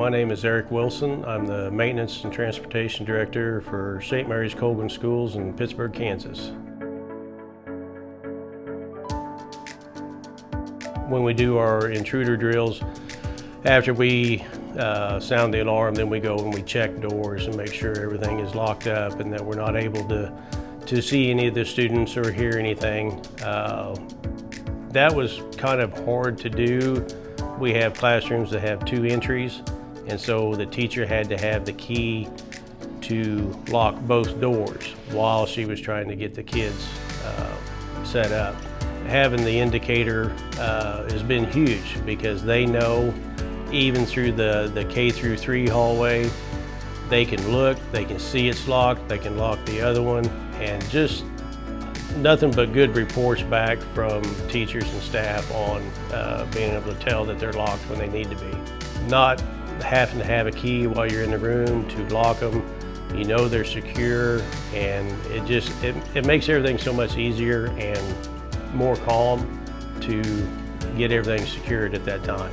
My name is Eric Wilson. I'm the Maintenance and Transportation Director for St. Mary's Colgan Schools in Pittsburgh, Kansas. When we do our intruder drills, after we sound the alarm, then we go and we check doors and make sure everything is locked up and that we're not able to see any of the students or hear anything. That was kind of hard to do. We have classrooms that have 2 entries, and so the teacher had to have the key to lock both doors while she was trying to get the kids set up. Having the indicator has been huge because they know even through the K through 3 hallway, they can look, they can see it's locked, they can lock the other one, and just nothing but good reports back from teachers and staff on being able to tell that they're locked when they need to be. Not having to have a key while you're in the room to lock them, you know they're secure, and it makes everything so much easier and more calm to get everything secured at that time.